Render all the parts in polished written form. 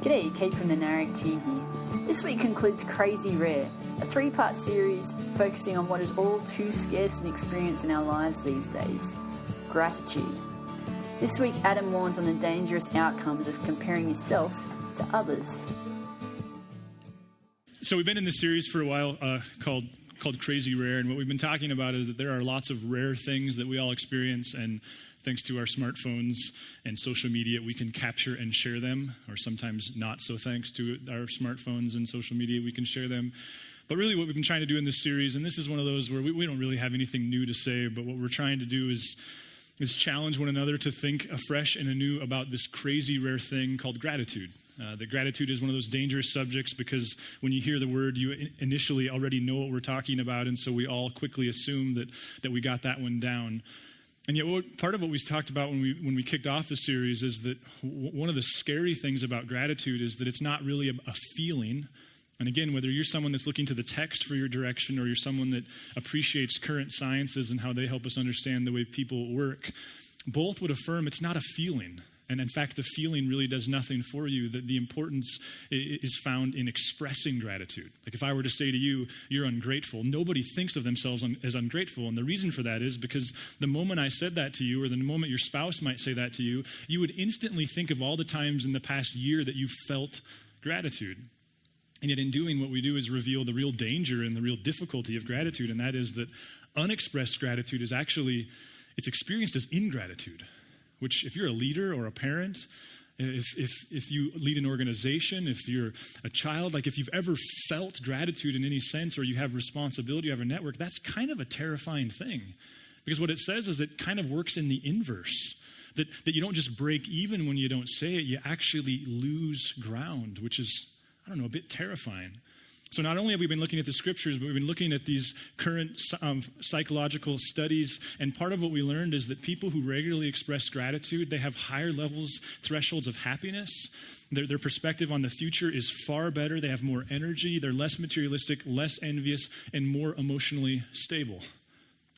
G'day, Kate from the Narrate team here. This week concludes Crazy Rare, a 3-part series focusing on what is all too scarce an experience in our lives these days: gratitude. This week, Adam warns on the dangerous outcomes of comparing yourself to others. So we've been in this series for a while called Crazy Rare, and what we've been talking about is that there are lots of rare things that we all experience, and thanks to our smartphones and social media, we can capture and share them, or sometimes not so thanks to our smartphones and social media, we can share them. But really what we've been trying to do in this series, and this is one of those where we don't really have anything new to say, but what we're trying to do is challenge one another to think afresh and anew about this crazy rare thing called gratitude. That gratitude is one of those dangerous subjects because when you hear the word, you initially already know what we're talking about, and so we all quickly assume that we got that one down. And yet part of what we talked about when we kicked off the series is that one of the scary things about gratitude is that it's not really a feeling. And again, whether you're someone that's looking to the text for your direction or you're someone that appreciates current sciences and how they help us understand the way people work, both would affirm it's not a feeling. And in fact, the feeling really does nothing for you. That the importance is found in expressing gratitude. Like if I were to say to you, you're ungrateful, nobody thinks of themselves as ungrateful. And the reason for that is because the moment I said that to you, or the moment your spouse might say that to you, you would instantly think of all the times in the past year that you felt gratitude. And yet in doing what we do is reveal the real danger and the real difficulty of gratitude, and that is that unexpressed gratitude is actually, it's experienced as ingratitude. Which if you're a leader or a parent, if you lead an organization, if you're a child, like if you've ever felt gratitude in any sense, or you have responsibility, you have a network, that's kind of a terrifying thing. Because what it says is it kind of works in the inverse. That you don't just break even when you don't say it, you actually lose ground, which is, a bit terrifying. So not only have we been looking at the scriptures, but we've been looking at these current psychological studies. And part of what we learned is that people who regularly express gratitude, they have higher thresholds of happiness. Their perspective on the future is far better. They have more energy. They're less materialistic, less envious, and more emotionally stable.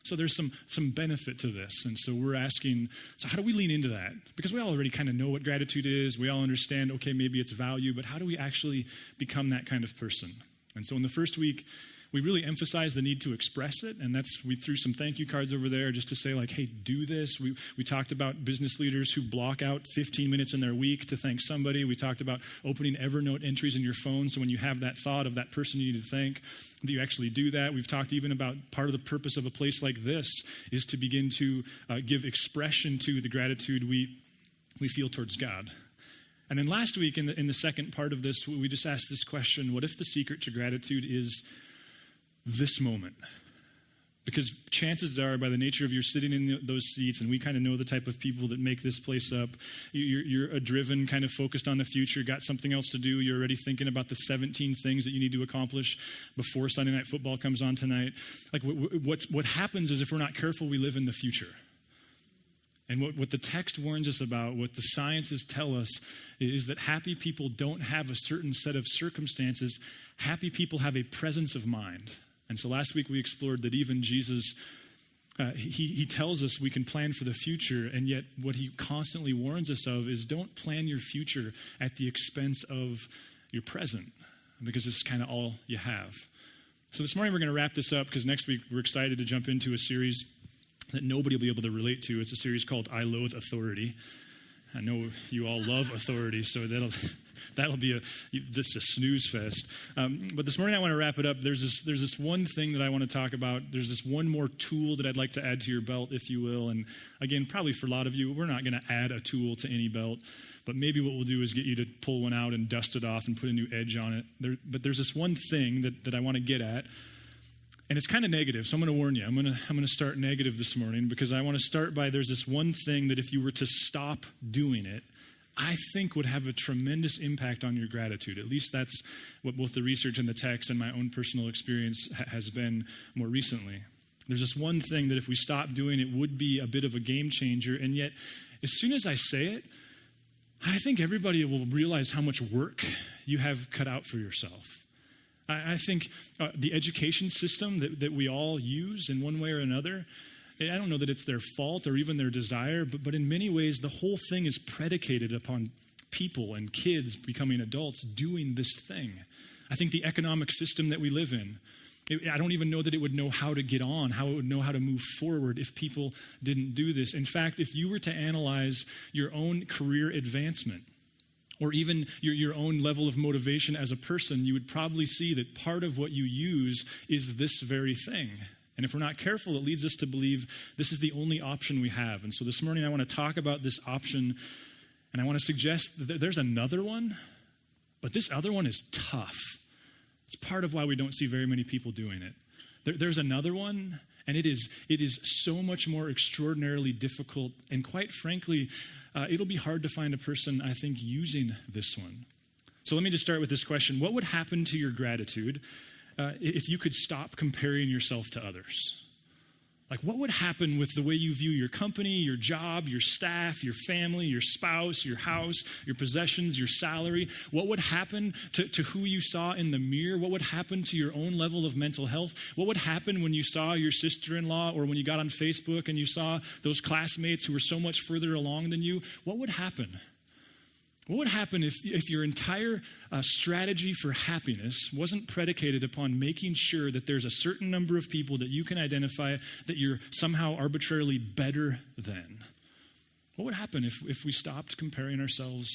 So there's some benefit to this. And so we're asking, so how do we lean into that? Because we all already kind of know what gratitude is. We all understand, okay, maybe it's value, but how do we actually become that kind of person? And so in the first week, we really emphasized the need to express it, and we threw some thank you cards over there just to say like, hey, do this. We talked about business leaders who block out 15 minutes in their week to thank somebody. We talked about opening Evernote entries in your phone, so when you have that thought of that person you need to thank, that you actually do that. We've talked even about part of the purpose of a place like this is to begin to give expression to the gratitude we feel towards God. And then last week in the second part of this, we just asked this question: what if the secret to gratitude is this moment? Because chances are, by the nature of you're sitting in those seats, and we kind of know the type of people that make this place up, you're a driven, kind of focused on the future, got something else to do, you're already thinking about the 17 things that you need to accomplish before Sunday Night Football comes on tonight. Like what happens is if we're not careful, we live in the future. And what the text warns us about, what the sciences tell us, is that happy people don't have a certain set of circumstances. Happy people have a presence of mind. And so last week we explored that even Jesus, he tells us we can plan for the future, and yet what he constantly warns us of is don't plan your future at the expense of your present, because it's kind of all you have. So this morning we're going to wrap this up, because next week we're excited to jump into a series that nobody will be able to relate to. It's a series called I Loathe Authority. I know you all love authority, so that'll be just a snooze fest. But this morning I want to wrap it up. There's this one thing that I want to talk about. There's this one more tool that I'd like to add to your belt, if you will. And again, probably for a lot of you, we're not going to add a tool to any belt. But maybe what we'll do is get you to pull one out and dust it off and put a new edge on it. But there's this one thing that I want to get at. And it's kind of negative, so I'm going to warn you. I'm going to start negative this morning, because I want to start by there's this one thing that if you were to stop doing it, I think would have a tremendous impact on your gratitude. At least that's what both the research and the text and my own personal experience has been more recently. There's this one thing that if we stop doing it would be a bit of a game changer, and yet as soon as I say it, I think everybody will realize how much work you have cut out for yourself. I think the education system that we all use in one way or another, I don't know that it's their fault or even their desire, but in many ways the whole thing is predicated upon people and kids becoming adults doing this thing. I think the economic system that we live in, I don't even know that it would know how to get on, how it would know how to move forward if people didn't do this. In fact, if you were to analyze your own career advancement, or even your own level of motivation as a person, you would probably see that part of what you use is this very thing. And if we're not careful, it leads us to believe this is the only option we have. And so this morning I want to talk about this option, and I want to suggest that there's another one, but this other one is tough. It's part of why we don't see very many people doing it. There's another one, and it is so much more extraordinarily difficult, and quite frankly, it'll be hard to find a person, I think, using this one. So let me just start with this question. What would happen to your gratitude if you could stop comparing yourself to others? Like, what would happen with the way you view your company, your job, your staff, your family, your spouse, your house, your possessions, your salary? What would happen to who you saw in the mirror? What would happen to your own level of mental health? What would happen when you saw your sister-in-law, or when you got on Facebook and you saw those classmates who were so much further along than you? What would happen? What would happen if your entire strategy for happiness wasn't predicated upon making sure that there's a certain number of people that you can identify that you're somehow arbitrarily better than? What would happen if we stopped comparing ourselves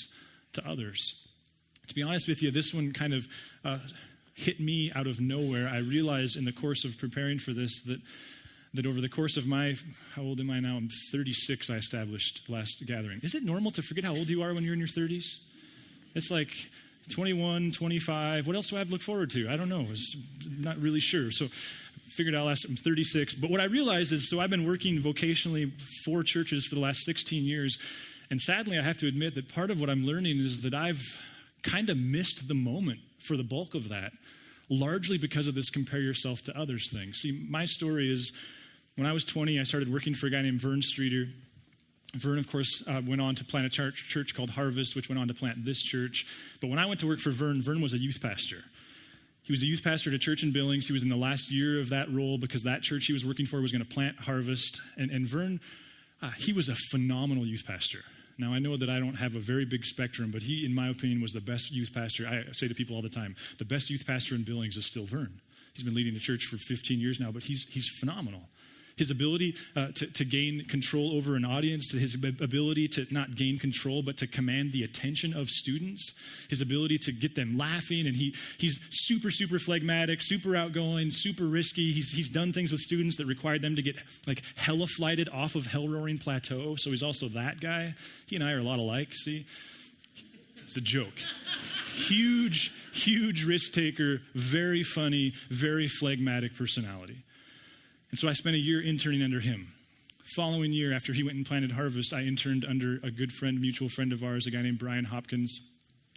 to others? To be honest with you, this one kind of hit me out of nowhere. I realized in the course of preparing for this that over the course of how old am I now? I'm 36, I established last gathering. Is it normal to forget how old you are when you're in your 30s? It's like 21, 25. What else do I have to look forward to? I don't know. I'm not really sure. So figured out I'm 36. But what I realized is, so I've been working vocationally for churches for the last 16 years. And sadly, I have to admit that part of what I'm learning is that I've kind of missed the moment for the bulk of that, largely because of this compare yourself to others thing. See, my story is, when I was 20, I started working for a guy named Vern Streeter. Vern, of course, went on to plant a church called Harvest, which went on to plant this church. But when I went to work for Vern, Vern was a youth pastor. He was a youth pastor at a church in Billings. He was in the last year of that role because that church he was working for was going to plant Harvest. And Vern, he was a phenomenal youth pastor. Now, I know that I don't have a very big spectrum, but he, in my opinion, was the best youth pastor. I say to people all the time, the best youth pastor in Billings is still Vern. He's been leading the church for 15 years now, but he's phenomenal. His ability to gain control over an audience, his ability to not gain control, but to command the attention of students, his ability to get them laughing, and he's super, super phlegmatic, super outgoing, super risky. He's done things with students that required them to get like hella flighted off of Hell-Roaring Plateau, so he's also that guy. He and I are a lot alike, see? It's a joke. Huge, huge risk taker, very funny, very phlegmatic personality. And so I spent a year interning under him. Following year, after he went and planted Harvest, I interned under a good friend, mutual friend of ours, a guy named Brian Hopkins.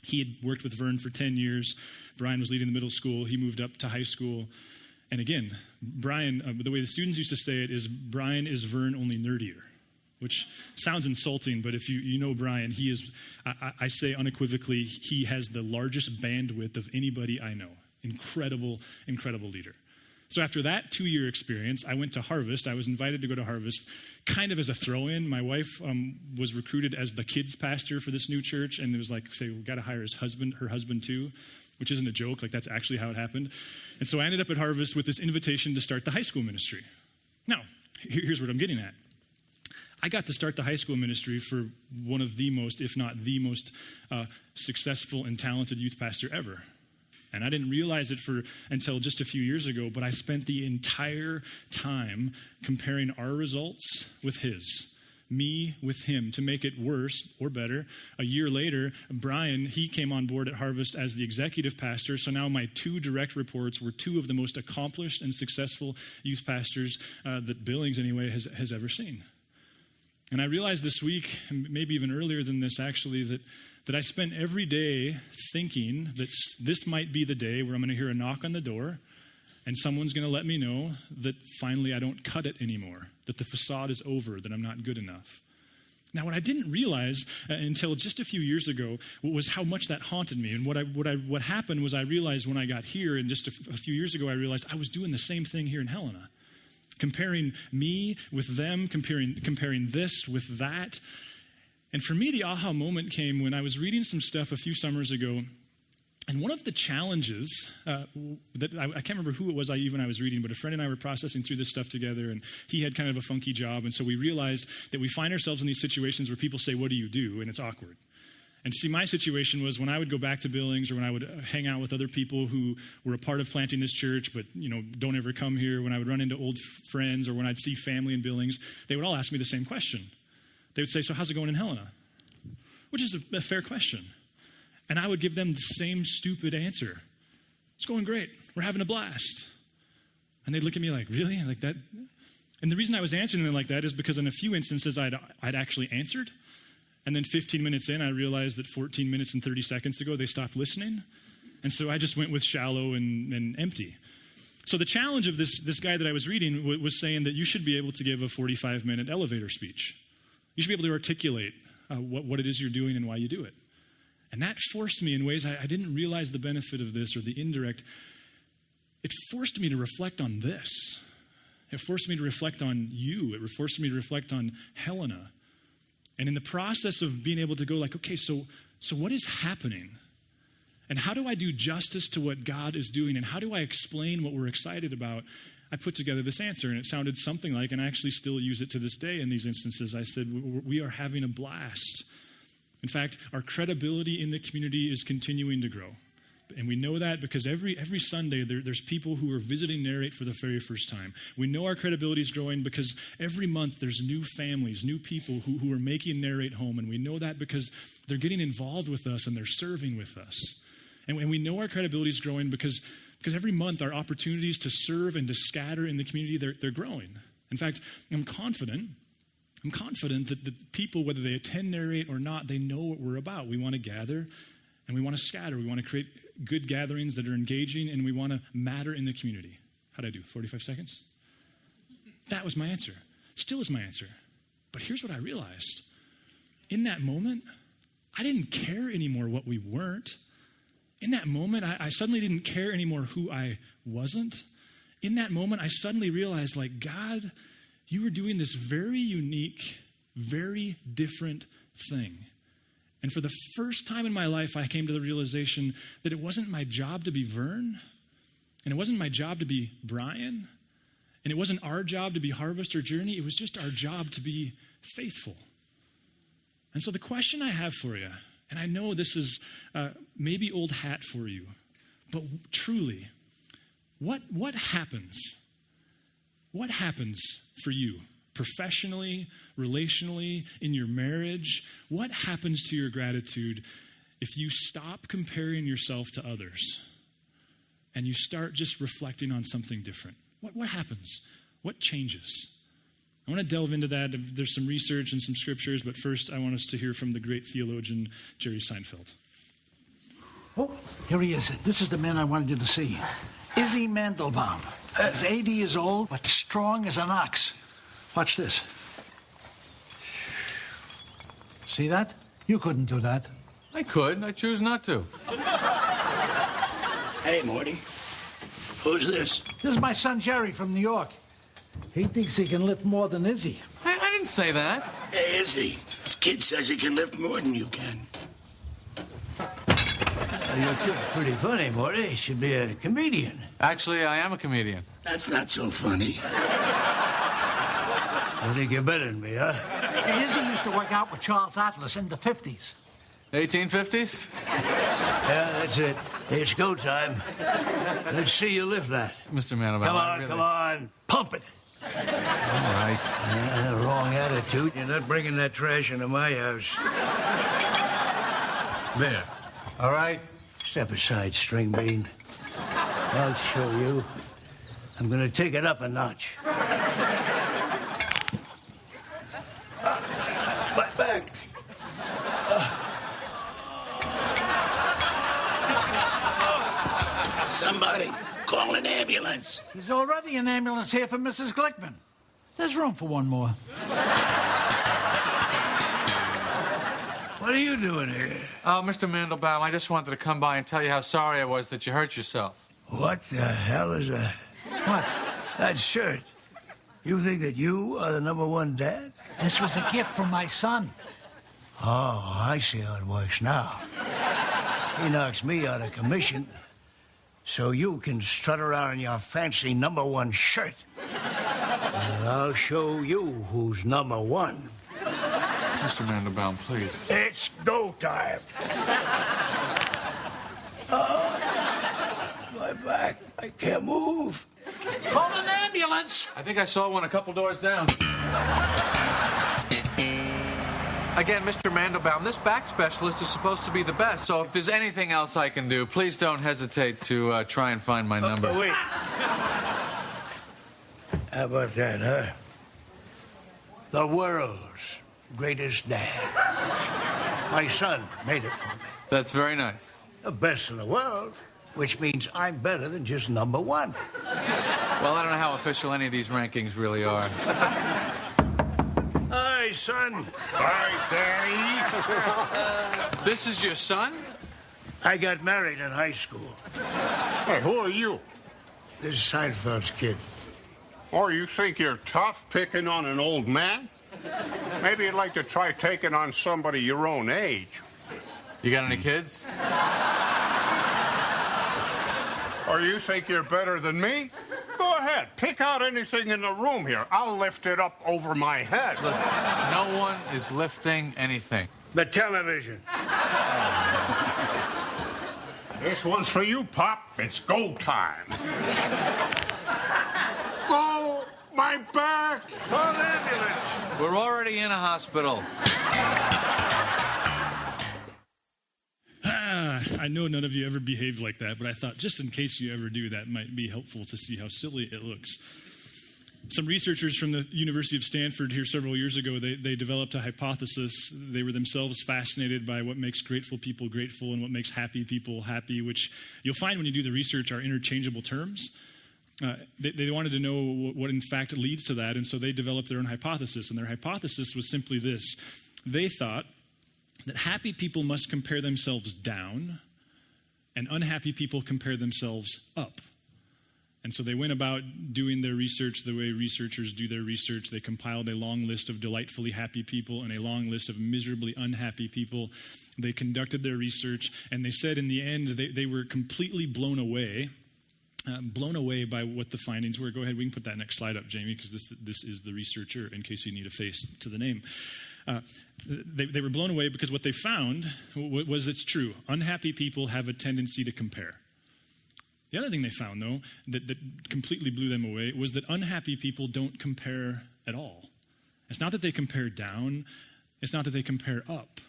He had worked with Vern for 10 years. Brian was leading the middle school. He moved up to high school. And again, Brian, the way the students used to say it is, Brian is Vern, only nerdier, which sounds insulting, but if you know Brian, he is, I say unequivocally, he has the largest bandwidth of anybody I know. Incredible, incredible leader. So after that 2-year experience, I went to Harvest. I was invited to go to Harvest kind of as a throw-in. My wife was recruited as the kids pastor for this new church, and it was like, say, we've got to hire her husband too, which isn't a joke. Like, that's actually how it happened. And so I ended up at Harvest with this invitation to start the high school ministry. Now, here's what I'm getting at. I got to start the high school ministry for one of the most, if not the most successful and talented youth pastor ever. And I didn't realize it until just a few years ago, but I spent the entire time comparing our results with his, me with him, to make it worse or better. A year later, Brian, he came on board at Harvest as the executive pastor, so now my 2 direct reports were 2 of the most accomplished and successful youth pastors that Billings, anyway, has ever seen. And I realized this week, maybe even earlier than this actually, that I spent every day thinking that this might be the day where I'm going to hear a knock on the door and someone's going to let me know that finally I don't cut it anymore, that the facade is over, that I'm not good enough. Now, what I didn't realize until just a few years ago was how much that haunted me. And what happened was I realized when I got here, and just a few years ago, I realized I was doing the same thing here in Helena. Comparing me with them, comparing this with that. And for me, the aha moment came when I was reading some stuff a few summers ago. And one of the challenges that I can't remember who it was I was reading, but a friend and I were processing through this stuff together, and he had kind of a funky job. And so we realized that we find ourselves in these situations where people say, "What do you do?" And it's awkward. And see, my situation was when I would go back to Billings, or when I would hang out with other people who were a part of planting this church, but don't ever come here. When I would run into old friends, or when I'd see family in Billings, they would all ask me the same question. They would say, "So how's it going in Helena?" Which is a fair question. And I would give them the same stupid answer. "It's going great. We're having a blast." And they'd look at me like, "Really? Like that?" And the reason I was answering them like that is because in a few instances I'd actually answered. And then 15 minutes in, I realized that 14 minutes and 30 seconds ago, they stopped listening. And so I just went with shallow and empty. So the challenge of this guy that I was reading was saying that you should be able to give a 45-minute elevator speech. You should be able to articulate what it is you're doing and why you do it. And that forced me in ways I didn't realize the benefit of this, or the indirect. It forced me to reflect on this. It forced me to reflect on you. It forced me to reflect on Helena. And in the process of being able to go like, okay, so what is happening? And how do I do justice to what God is doing? And how do I explain what we're excited about? I put together this answer, and it sounded something like, and I actually still use it to this day in these instances. I said, we are having a blast. In fact, our credibility in the community is continuing to grow. And we know that because every Sunday there's people who are visiting Narrate for the very first time. We know our credibility is growing because every month there's new families, new people who are making Narrate home. And we know that because they're getting involved with us and they're serving with us. And we know our credibility is growing because every month our opportunities to serve and to scatter in the community, they're growing. In fact, I'm confident that the people, whether they attend Narrate or not, they know what we're about. We want to gather and we want to scatter. We want to create good gatherings that are engaging, and we want to matter in the community. How'd I do? 45 seconds? That was my answer. Still is my answer. But here's what I realized. In that moment, I didn't care anymore what we weren't. In that moment, I suddenly didn't care anymore who I wasn't. In that moment, I suddenly realized, like, God, you were doing this very unique, very different thing. And for the first time in my life, I came to the realization that it wasn't my job to be Vern, and it wasn't my job to be Brian, and it wasn't our job to be Harvest or Journey. It was just our job to be faithful. And so the question I have for you, and I know this is maybe old hat for you, but truly, what happens? What happens for you? Professionally, relationally, in your marriage, what happens to your gratitude if you stop comparing yourself to others and you start just reflecting on something different? What happens? What changes? I want to delve into that. There's some research and some scriptures, but first I want us to hear from the great theologian Jerry Seinfeld. Oh, here he is. This is the man I wanted you to see. Izzy Mandelbaum. He's 80 years old, but strong as an ox. Watch this. See that? You couldn't do that. I could. I choose not to. Hey, Morty. Who's this? This is my son Jerry from New York. He thinks he can lift more than Izzy. I didn't say that. Hey, Izzy. This kid says he can lift more than you can. Your kid's pretty funny, Morty. He should be a comedian. Actually, I am a comedian. That's not so funny. I think you're better than me, huh? Izzy used to work out with Charles Atlas in the 50s. 1850s? Yeah, that's it. It's go time. Let's see you lift that. Mr. Mandelbaum, Come on. Pump it. All right. Wrong attitude. You're not bringing that trash into my house. There. All right. Step aside, string bean. I'll show you. I'm going to take it up a notch. Back. Somebody call an ambulance. There's already an ambulance here for Mrs. Glickman. There's room for one more. What are you doing here? Oh, Mr. Mandelbaum, I just wanted to come by and tell you how sorry I was that you hurt yourself. What the hell is that? What? That shirt. You think that you are the #1 dad? This was a gift from my son. Oh, I see how it works now. He knocks me out of commission so you can strut around in your fancy #1 shirt. And I'll show you who's #1. Mr. Mandelbaum, please. It's go time. My back, I can't move. Call an ambulance. I think I saw one a couple doors down. Again, Mr. Mandelbaum, this back specialist is supposed to be the best, so if there's anything else I can do, please don't hesitate to try and find my number. Wait. How about that, huh? The world's greatest dad. My son made it for me. That's very nice. The best in the world, which means I'm better than just #1. Well, I don't know how official any of these rankings really are. Hi, son. Hi, Daddy. This is your son? I got married in high school. Hey, who are you? This is Seinfeld's kid. Or you think you're tough picking on an old man? Maybe you'd like to try taking on somebody your own age. You got any kids? Or you think you're better than me? Go ahead, pick out anything in the room here. I'll lift it up over my head. Look, no one is lifting anything. The television. This one's for you, Pop. It's go time. Go, my back. Call an ambulance. We're already in a hospital. I know none of you ever behave like that, but I thought just in case you ever do, that might be helpful to see how silly it looks. Some researchers from the University of Stanford here several years ago, they developed a hypothesis. They were themselves fascinated by what makes grateful people grateful and what makes happy people happy, which you'll find when you do the research are interchangeable terms. They wanted to know what in fact leads to that, and so they developed their own hypothesis, and their hypothesis was simply this. They thought that happy people must compare themselves down, and unhappy people compare themselves up. And so they went about doing their research the way researchers do their research. They compiled a long list of delightfully happy people and a long list of miserably unhappy people. They conducted their research, and they said in the end they were completely blown away by what the findings were. Go ahead, we can put that next slide up, Jamie, because this is the researcher, in case you need a face to the name. They were blown away because what they found was it's true. Unhappy people have a tendency to compare. The other thing they found, though, that completely blew them away was that unhappy people don't compare at all. It's not that they compare down. It's not that they compare up.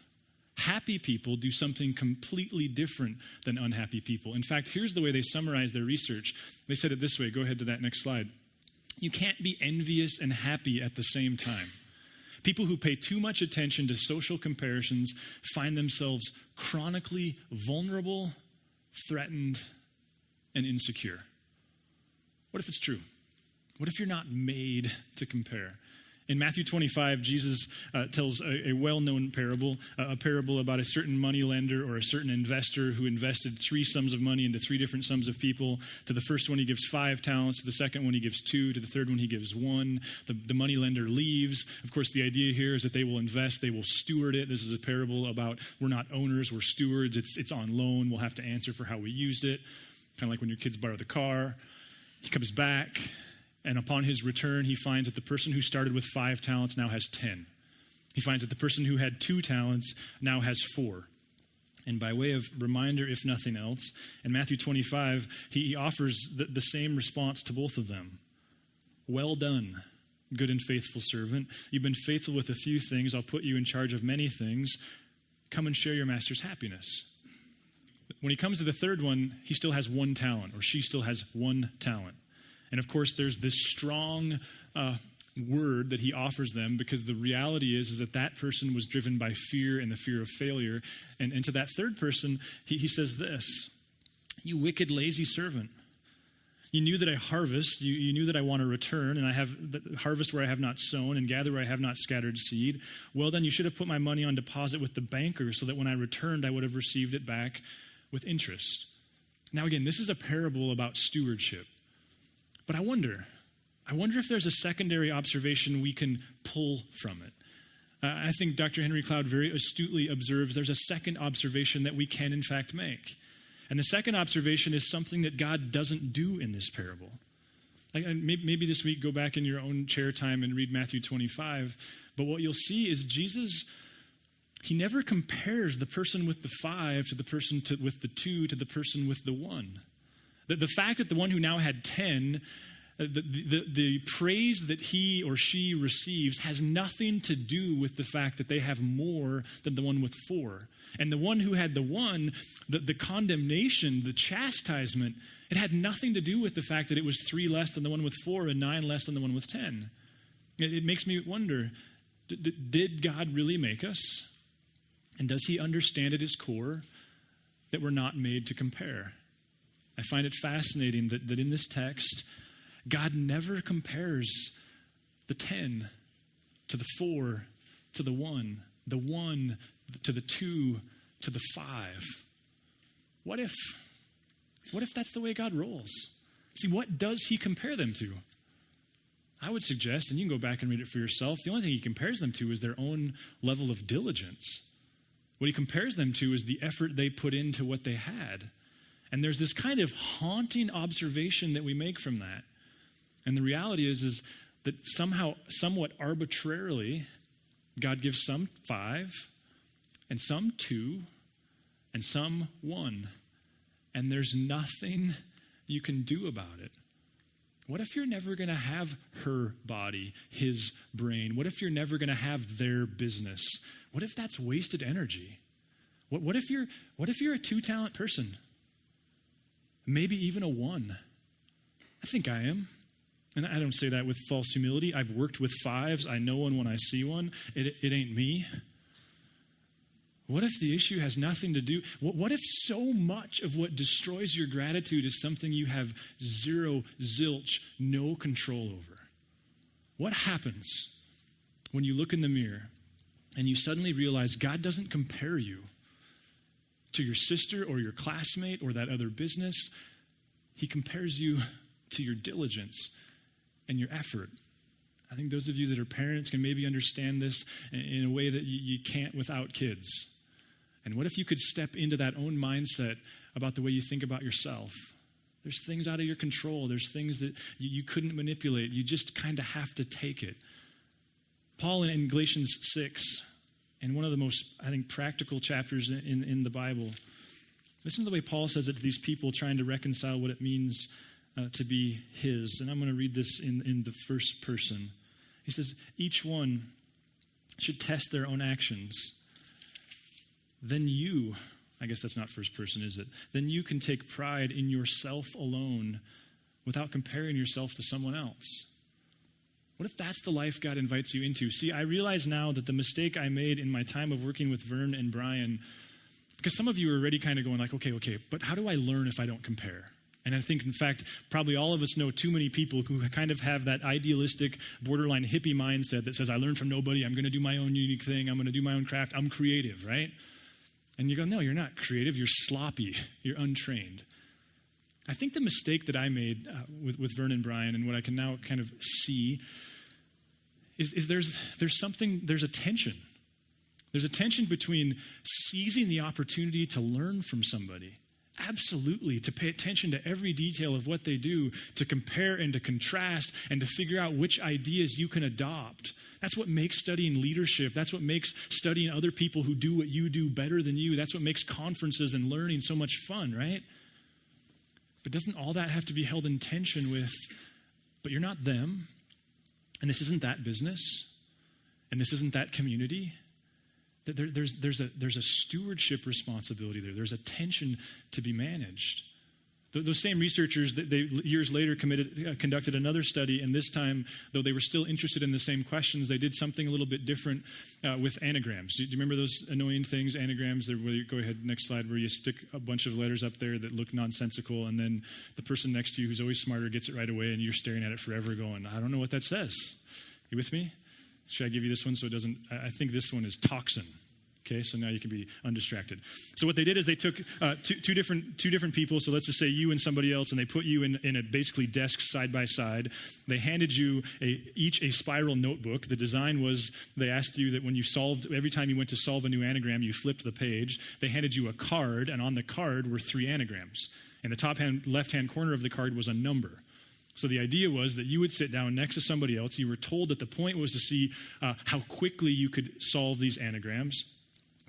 Happy people do something completely different than unhappy people. In fact, here's the way they summarized their research. They said it this way. Go ahead to that next slide. You can't be envious and happy at the same time. People who pay too much attention to social comparisons find themselves chronically vulnerable, threatened, and insecure. What if it's true? What if you're not made to compare? In Matthew 25, Jesus tells a well-known parable, a parable about a certain moneylender or a certain investor who invested 3 sums of money into 3 different sums of people. To the first one, he gives 5 talents. To the second one, he gives 2. To the third one, he gives 1. The moneylender leaves. Of course, the idea here is that they will invest. They will steward it. This is a parable about we're not owners, we're stewards. It's on loan. We'll have to answer for how we used it. Kind of like when your kids borrow the car. He comes back. And upon his return, he finds that the person who started with 5 talents now has 10. He finds that the person who had 2 talents now has 4. And by way of reminder, if nothing else, in Matthew 25, he offers the same response to both of them. Well done, good and faithful servant. You've been faithful with a few things. I'll put you in charge of many things. Come and share your master's happiness. When he comes to the third one, he still has 1 talent, or she still has 1 talent. And of course, there's this strong word that he offers them, because the reality is that person was driven by fear and the fear of failure. And to that third person, he says this: you wicked, lazy servant. You knew that I harvest, you knew that I want to return, and I have harvest where I have not sown and gather where I have not scattered seed. Well, then you should have put my money on deposit with the banker, so that when I returned, I would have received it back with interest. Now again, this is a parable about stewardship. But I wonder if there's a secondary observation we can pull from it. I think Dr. Henry Cloud very astutely observes there's a second observation that we can in fact make. And the second observation is something that God doesn't do in this parable. Like, maybe this week go back in your own chair time and read Matthew 25. But what you'll see is Jesus, he never compares the person with the 5 to the person with the 2 to the person with the 1. The fact that the one who now had 10, the praise that he or she receives has nothing to do with the fact that they have more than the one with 4. And the one who had the 1, the condemnation, the chastisement, it had nothing to do with the fact that it was 3 less than the one with 4 and 9 less than the one with 10. It makes me wonder, did God really make us? And does he understand at his core that we're not made to compare? I find it fascinating that in this text, God never compares the 10 to the 4 to the 1 to the 2 to the 5. What if that's the way God rolls? See, what does he compare them to? I would suggest, and you can go back and read it for yourself, the only thing he compares them to is their own level of diligence. What he compares them to is the effort they put into what they had. And there's this kind of haunting observation that we make from that. And the reality is that somewhat arbitrarily, God gives some 5, and some 2, and some 1. And there's nothing you can do about it. What if you're never going to have her body, his brain? What if you're never going to have their business? What if that's wasted energy? What if you're a 2-talent person? Maybe even a 1. I think I am. And I don't say that with false humility. I've worked with 5s. I know one when I see one. It ain't me. What if the issue has nothing to do? What if so much of what destroys your gratitude is something you have zilch, no control over? What happens when you look in the mirror and you suddenly realize God doesn't compare you to your sister or your classmate or that other business? He compares you to your diligence and your effort. I think those of you that are parents can maybe understand this in a way that you can't without kids. And what if you could step into that own mindset about the way you think about yourself? There's things out of your control. There's things that you couldn't manipulate. You just kind of have to take it. Paul in Galatians 6, in one of the most, I think, practical chapters in the Bible, listen to the way Paul says it to these people trying to reconcile what it means to be his. And I'm going to read this in the first person. He says, each one should test their own actions. Then you, I guess that's not first person, is it? Then you can take pride in yourself alone without comparing yourself to someone else. What if that's the life God invites you into? See, I realize now that the mistake I made in my time of working with Vern and Brian, because some of you are already kind of going like, okay, but how do I learn if I don't compare? And I think, in fact, probably all of us know too many people who kind of have that idealistic, borderline hippie mindset that says, I learn from nobody, I'm going to do my own unique thing, I'm going to do my own craft, I'm creative, right? And you go, no, you're not creative, you're sloppy, you're untrained. I think the mistake that I made with Vern and Brian, and what I can now kind of see, is there's a tension. There's a tension between seizing the opportunity to learn from somebody, absolutely, to pay attention to every detail of what they do, to compare and to contrast, and to figure out which ideas you can adopt. That's what makes studying leadership. That's what makes studying other people who do what you do better than you. That's what makes conferences and learning so much fun, right? But doesn't all that have to be held in tension with, but you're not them, and this isn't that business, and this isn't that community? There's a stewardship responsibility there. There's a tension to be managed. Those same researchers, they years later conducted another study, and this time, though they were still interested in the same questions, they did something a little bit different with anagrams. Do you remember those annoying things, anagrams? Go ahead, next slide, where you stick a bunch of letters up there that look nonsensical, and then the person next to you who's always smarter gets it right away, and you're staring at it forever going, I don't know what that says. You with me? Should I give you this one so it doesn't? I think this one is toxin. Okay, so now you can be undistracted. So what they did is they took two different people. So let's just say you and somebody else, and they put you in a basically desk side by side. They handed you each a spiral notebook. The design was they asked you that when you every time you went to solve a new anagram, you flipped the page. They handed you a card, and on the card were 3 anagrams. And the top left-hand corner of the card was a number. So the idea was that you would sit down next to somebody else. You were told that the point was to see how quickly you could solve these anagrams.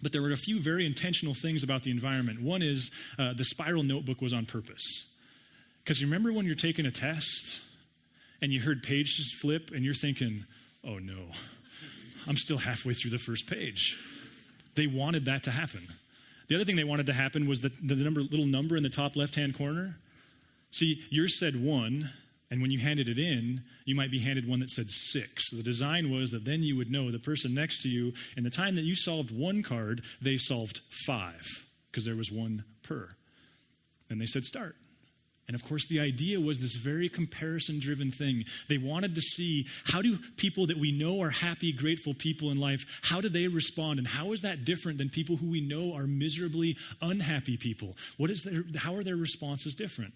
But there were a few very intentional things about the environment. One is the spiral notebook was on purpose. Because you remember when you're taking a test and you heard pages flip and you're thinking, oh no, I'm still halfway through the first page. They wanted that to happen. The other thing they wanted to happen was the little number in the top left-hand corner. See, yours said 1. And when you handed it in, you might be handed one that said 6. So the design was that then you would know the person next to you, in the time that you solved 1 card, they solved 5, because there was 1 per. And they said start. And of course, the idea was this very comparison-driven thing. They wanted to see, how do people that we know are happy, grateful people in life, how do they respond? And how is that different than people who we know are miserably unhappy people? How are their responses different?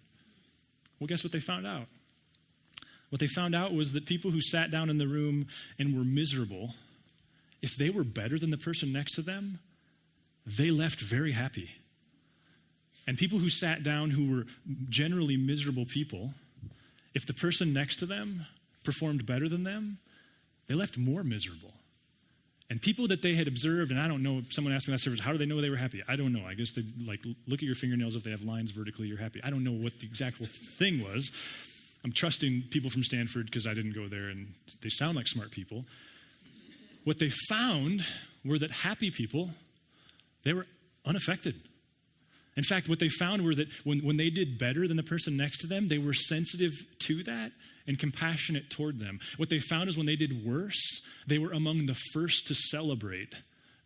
Well, guess what they found out? What they found out was that people who sat down in the room and were miserable, if they were better than the person next to them, they left very happy. And people who sat down who were generally miserable people, if the person next to them performed better than them, they left more miserable. And people that they had observed, and I don't know, someone asked me last service, how do they know they were happy? I don't know. I guess they look at your fingernails. If they have lines vertically, you're happy. I don't know what the exact thing was. I'm trusting people from Stanford because I didn't go there and they sound like smart people. What they found were that happy people, they were unaffected. In fact, what they found were that when they did better than the person next to them, they were sensitive to that and compassionate toward them. What they found is when they did worse, they were among the first to celebrate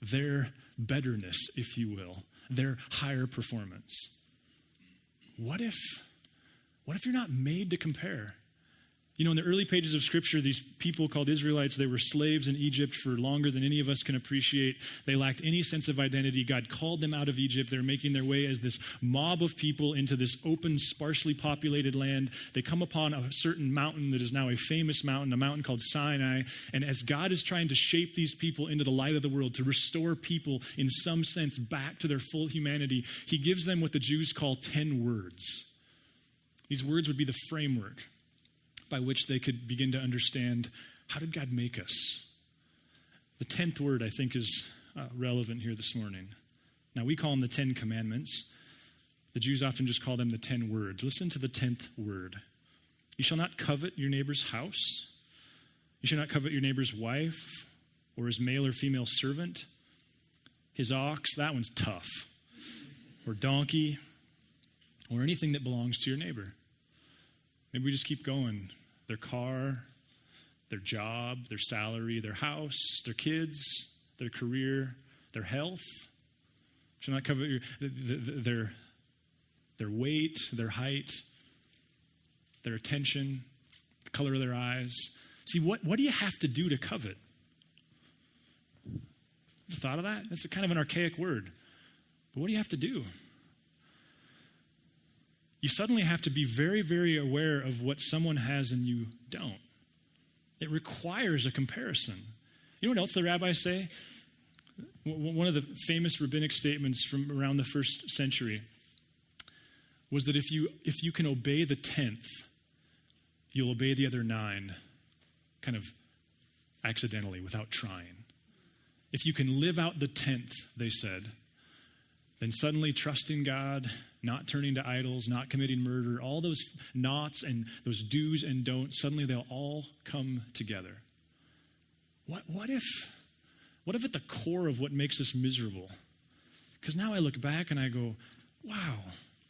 their betterness, if you will, their higher performance. What if you're not made to compare? You know, in the early pages of Scripture, these people called Israelites, they were slaves in Egypt for longer than any of us can appreciate. They lacked any sense of identity. God called them out of Egypt. They're making their way as this mob of people into this open, sparsely populated land. They come upon a certain mountain that is now a famous mountain, a mountain called Sinai. And as God is trying to shape these people into the light of the world, to restore people in some sense back to their full humanity, he gives them what the Jews call 10 words. These words would be the framework by which they could begin to understand, how did God make us? The 10th word, I think, is relevant here this morning. Now, we call them the 10 Commandments. The Jews often just call them the 10 words. Listen to the 10th word. You shall not covet your neighbor's house. You shall not covet your neighbor's wife or his male or female servant, his ox, that one's tough, or donkey, or anything that belongs to your neighbor. Maybe we just keep going. Their car, their job, their salary, their house, their kids, their career, their health. Shall not covet their weight, their height, their attention, the color of their eyes. See, what do you have to do to covet? Ever thought of that? That's a kind of an archaic word. But what do you have to do? You suddenly have to be very, very aware of what someone has and you don't. It requires a comparison. You know what else the rabbis say? One of the famous rabbinic statements from around the first century was that if you can obey the 10th, you'll obey the other 9 kind of accidentally, without trying. If you can live out the 10th, they said, then suddenly trusting God, not turning to idols, not committing murder, all those nots and those do's and don'ts, suddenly they'll all come together. What if at the core of what makes us miserable? Because now I look back and I go, wow,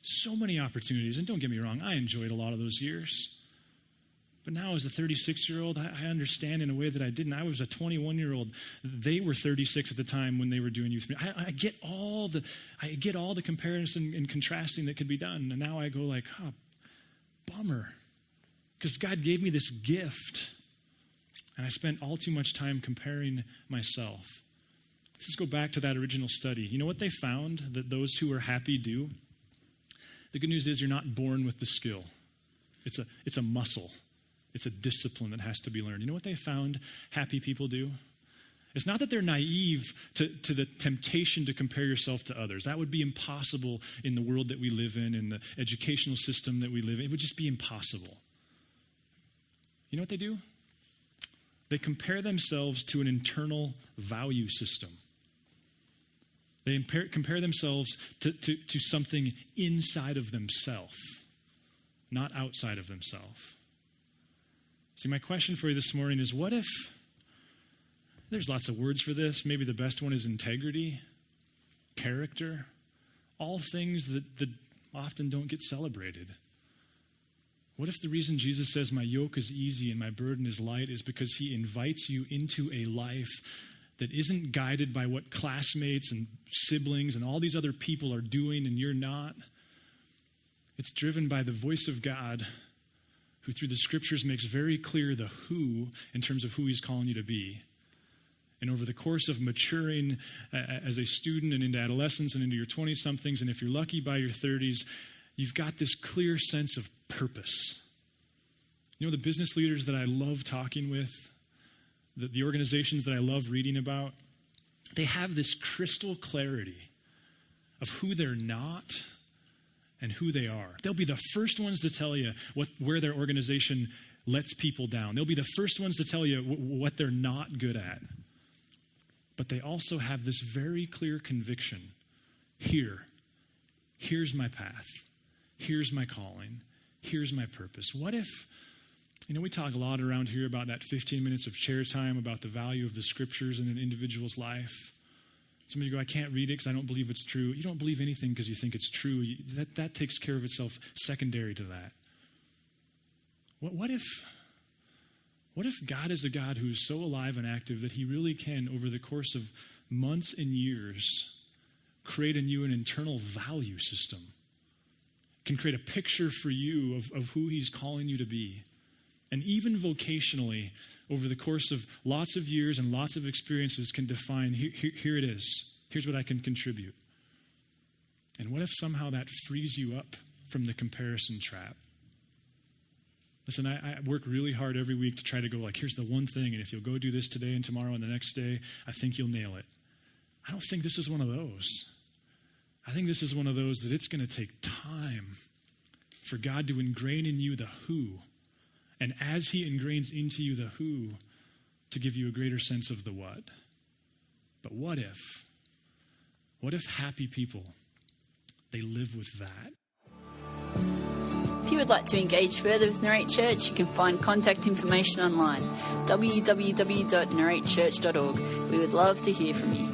so many opportunities. And don't get me wrong, I enjoyed a lot of those years. But now as a 36-year-old, I understand in a way that I didn't. I was a 21-year-old. They were 36 at the time when they were doing youth ministry. I get all the comparison and contrasting that could be done. And now I go like, oh, bummer. Because God gave me this gift. And I spent all too much time comparing myself. Let's just go back to that original study. You know what they found that those who are happy do? The good news is you're not born with the skill. It's a muscle. It's a discipline that has to be learned. You know what they found happy people do? It's not that they're naive to the temptation to compare yourself to others. That would be impossible in the world that we live in the educational system that we live in. It would just be impossible. You know what they do? They compare themselves to an internal value system. They compare themselves to something inside of themselves, not outside of themselves. See, my question for you this morning is, what if, there's lots of words for this, maybe the best one is integrity, character, all things that often don't get celebrated. What if the reason Jesus says my yoke is easy and my burden is light is because he invites you into a life that isn't guided by what classmates and siblings and all these other people are doing and you're not. It's driven by the voice of God, who through the scriptures makes very clear the who in terms of who he's calling you to be. And over the course of maturing as a student and into adolescence and into your 20-somethings, and if you're lucky by your 30s, you've got this clear sense of purpose. You know, the business leaders that I love talking with, the organizations that I love reading about, they have this crystal clarity of who they're not and who they are. They'll be the first ones to tell you where their organization lets people down. They'll be the first ones to tell you what they're not good at. But they also have this very clear conviction. Here's my path. Here's my calling. Here's my purpose. What if, we talk a lot around here about that 15 minutes of chair time, about the value of the scriptures in an individual's life. Some of you go, I can't read it because I don't believe it's true. You don't believe anything because you think it's true. That takes care of itself secondary to that. What if God is a God who is so alive and active that he really can, over the course of months and years, create in you an internal value system, can create a picture for you of who he's calling you to be. And even vocationally, over the course of lots of years and lots of experiences, can define, here it is. Here's what I can contribute. And what if somehow that frees you up from the comparison trap? Listen, I work really hard every week to try to go here's the one thing, and if you'll go do this today and tomorrow and the next day, I think you'll nail it. I don't think this is one of those. I think this is one of those that it's going to take time for God to ingrain in you the who. And as he ingrains into you the who, to give you a greater sense of the what. But what if? What if happy people, they live with that? If you would like to engage further with Narrate Church, you can find contact information online, www.narratechurch.org. We would love to hear from you.